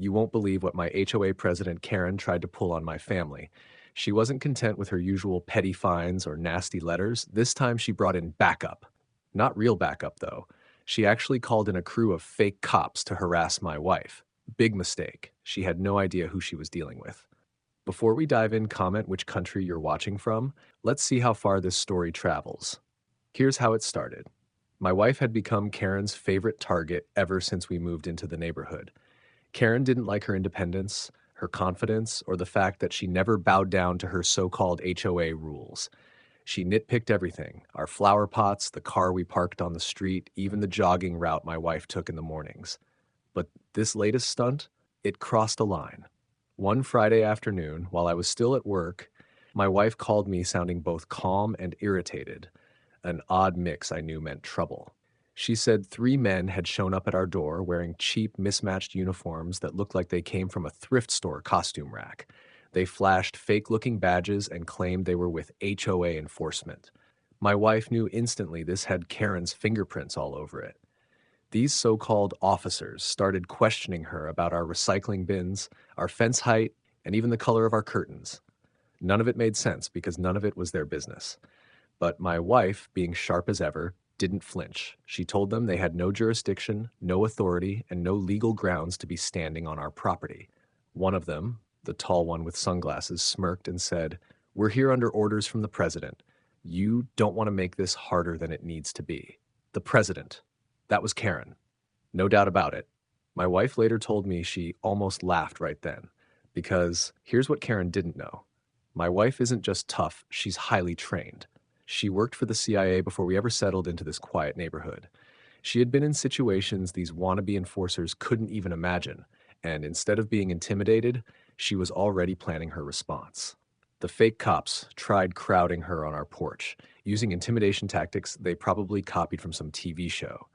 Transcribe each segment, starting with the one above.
You won't believe what my HOA president Karen tried to pull on my family. She wasn't content with her usual petty fines or nasty letters. This time she brought in backup. Not real backup, though. She actually called in a crew of fake cops to harass my wife. Big mistake. She had no idea who she was dealing with. Before we dive in, comment which country you're watching from. Let's see how far this story travels. Here's how it started. My wife had become Karen's favorite target ever since we moved into the neighborhood. Karen didn't like her independence, her confidence, or the fact that she never bowed down to her so-called HOA rules. She nitpicked everything: our flower pots, the car we parked on the street, even the jogging route my wife took in the mornings. But this latest stunt, it crossed a line. One Friday afternoon, while I was still at work, my wife called me sounding both calm and irritated, an odd mix I knew meant trouble. She said 3 men had shown up at our door wearing cheap, mismatched uniforms that looked like they came from a thrift store costume rack. They flashed fake-looking badges and claimed they were with HOA enforcement. My wife knew instantly this had Karen's fingerprints all over it. These so-called officers started questioning her about our recycling bins, our fence height, and even the color of our curtains. None of it made sense because none of it was their business. But my wife, being sharp as ever, didn't flinch. She told them they had no jurisdiction, no authority, and no legal grounds to be standing on our property. One of them, the tall one with sunglasses, smirked and said, "We're here under orders from the president. You don't want to make this harder than it needs to be." The president. That was Karen. No doubt about it. My wife later told me she almost laughed right then, because here's what Karen didn't know. My wife isn't just tough, she's highly trained. She worked for the CIA before we ever settled into this quiet neighborhood. She had been in situations these wannabe enforcers couldn't even imagine, and instead of being intimidated, she was already planning her response. The fake cops tried crowding her on our porch, using intimidation tactics they probably copied from some TV show.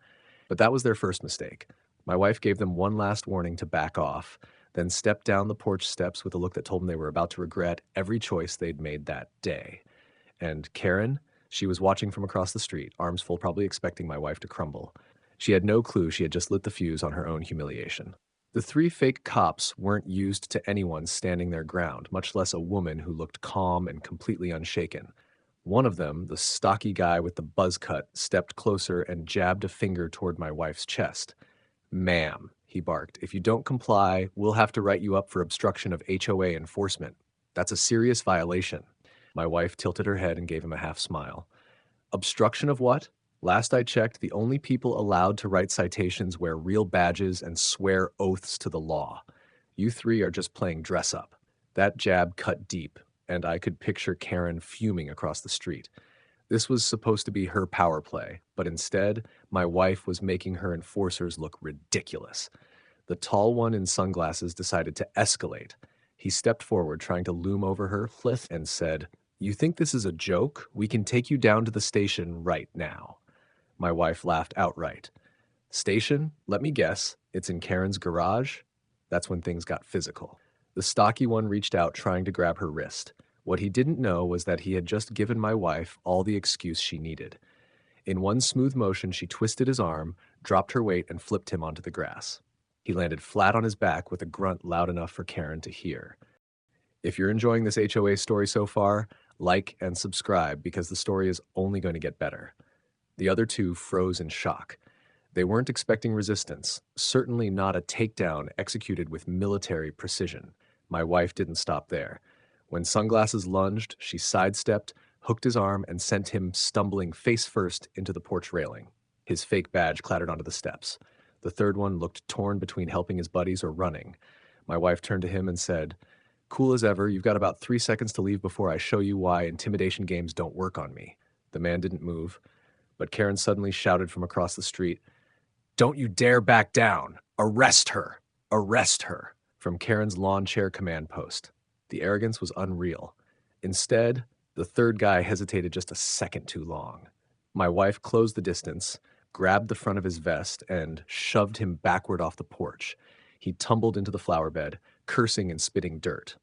But that was their first mistake. My wife gave them one last warning to back off, then stepped down the porch steps with a look that told them they were about to regret every choice they'd made that day. And Karen, she was watching from across the street, arms full, probably expecting my wife to crumble. She had no clue she had just lit the fuse on her own humiliation. The 3 fake cops weren't used to anyone standing their ground, much less a woman who looked calm and completely unshaken. One of them, the stocky guy with the buzz cut, stepped closer and jabbed a finger toward my wife's chest. "Ma'am," he barked, "if you don't comply, we'll have to write you up for obstruction of HOA enforcement. That's a serious violation." My wife tilted her head and gave him a half smile. "Obstruction of what? Last I checked, the only people allowed to write citations wear real badges and swear oaths to the law. You 3 are just playing dress up." That jab cut deep, and I could picture Karen fuming across the street. This was supposed to be her power play, but instead, my wife was making her enforcers look ridiculous. The tall one in sunglasses decided to escalate. He stepped forward, trying to loom over her, and said, "You think this is a joke? We can take you down to the station right now." My wife laughed outright. "Station? Let me guess. It's in Karen's garage?" That's when things got physical. The stocky one reached out, trying to grab her wrist. What he didn't know was that he had just given my wife all the excuse she needed. In one smooth motion, she twisted his arm, dropped her weight, and flipped him onto the grass. He landed flat on his back with a grunt loud enough for Karen to hear. If you're enjoying this HOA story so far, like and subscribe because the story is only going to get better. The other 2 froze in shock. They weren't expecting resistance, certainly not a takedown executed with military precision. My wife didn't stop there. When Sunglasses lunged, she sidestepped, hooked his arm, and sent him stumbling face first into the porch railing. His fake badge clattered onto the steps. The third one looked torn between helping his buddies or running. My wife turned to him and said, "Cool as ever, you've got about 3 seconds to leave before I show you why intimidation games don't work on me." The man didn't move, but Karen suddenly shouted from across the street, "Don't you dare back down! Arrest her! Arrest her!" from Karen's lawn chair command post. The arrogance was unreal. Instead, the third guy hesitated just a second too long. My wife closed the distance, grabbed the front of his vest, and shoved him backward off the porch. He tumbled into the flower bed, cursing and spitting dirt.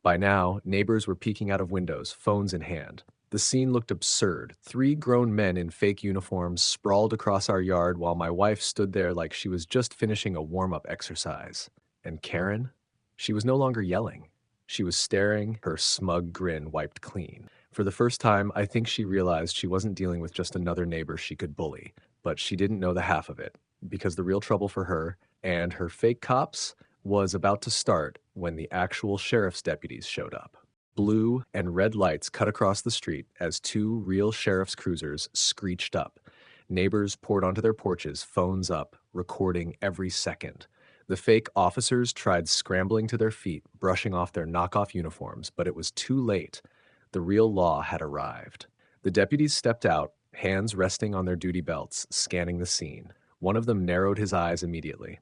By now, neighbors were peeking out of windows, phones in hand. The scene looked absurd. 3 grown men in fake uniforms sprawled across our yard while my wife stood there like she was just finishing a warm-up exercise. And Karen? She was no longer yelling. She was staring, her smug grin wiped clean. For the first time, I think she realized she wasn't dealing with just another neighbor she could bully, but she didn't know the half of it, because the real trouble for her and her fake cops was about to start when the actual sheriff's deputies showed up. Blue and red lights cut across the street as two real sheriff's cruisers screeched up. Neighbors poured onto their porches, phones up, recording every second. The fake officers tried scrambling to their feet, brushing off their knockoff uniforms, but it was too late. The real law had arrived. The deputies stepped out, hands resting on their duty belts, scanning the scene. One of them narrowed his eyes immediately.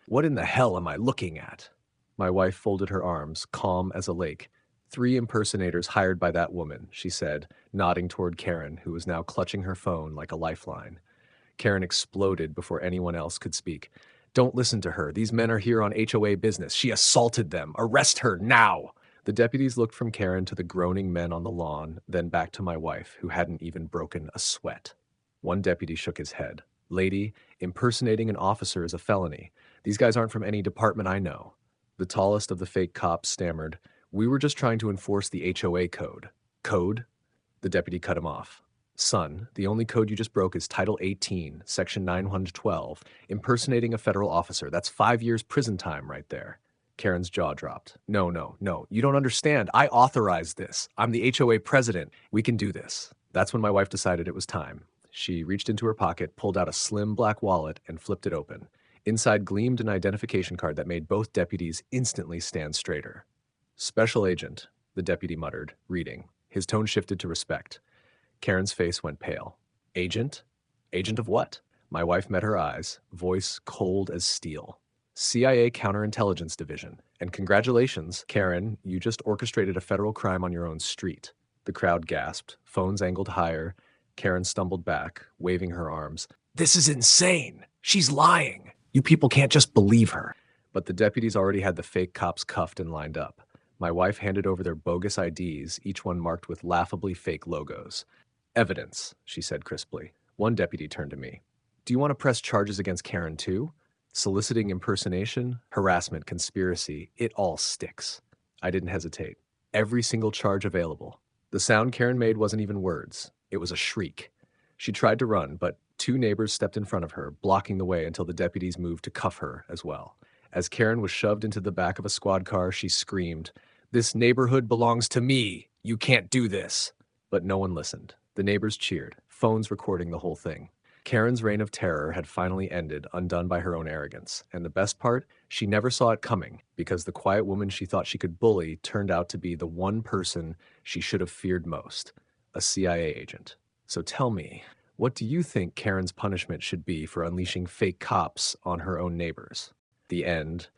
"What in the hell am I looking at?" My wife folded her arms, calm as a lake. "3 impersonators hired by that woman," she said, nodding toward Karen, who was now clutching her phone like a lifeline. Karen exploded before anyone else could speak. "Don't listen to her. These men are here on HOA business. She assaulted them. Arrest her now!" The deputies looked from Karen to the groaning men on the lawn, then back to my wife, who hadn't even broken a sweat. One deputy shook his head. "Lady, impersonating an officer is a felony. These guys aren't from any department I know." The tallest of the fake cops stammered, "We were just trying to enforce the HOA code." "Code?" The deputy cut him off. "Son, the only code you just broke is Title 18, Section 912, impersonating a federal officer. That's 5 years prison time right there." Karen's jaw dropped. No, no, no. You don't understand. I authorized this. I'm the HOA president. We can do this." That's when my wife decided it was time. She reached into her pocket, pulled out a slim black wallet, and flipped it open. Inside gleamed an identification card that made both deputies instantly stand straighter. "Special Agent," the deputy muttered, reading. His tone shifted to respect. Karen's face went pale. "Agent? Agent of what?" My wife met her eyes, voice cold as steel. "CIA Counterintelligence Division. And congratulations, Karen, you just orchestrated a federal crime on your own street." The crowd gasped, phones angled higher. Karen stumbled back, waving her arms. "This is insane! She's lying! You people can't just believe her." But the deputies already had the fake cops cuffed and lined up. My wife handed over their bogus IDs, each one marked with laughably fake logos. "Evidence," she said crisply. One deputy turned to me. "Do you want to press charges against Karen too? Soliciting impersonation, harassment, conspiracy, it all sticks." I didn't hesitate. Every single charge available. The sound Karen made wasn't even words. It was a shriek. She tried to run, but 2 neighbors stepped in front of her, blocking the way until the deputies moved to cuff her as well. As Karen was shoved into the back of a squad car, she screamed, "This neighborhood belongs to me! You can't do this!" But no one listened. The neighbors cheered, phones recording the whole thing. Karen's reign of terror had finally ended, undone by her own arrogance. And the best part, she never saw it coming, because the quiet woman she thought she could bully turned out to be the one person she should have feared most, a CIA agent. So tell me, what do you think Karen's punishment should be for unleashing fake cops on her own neighbors? The end.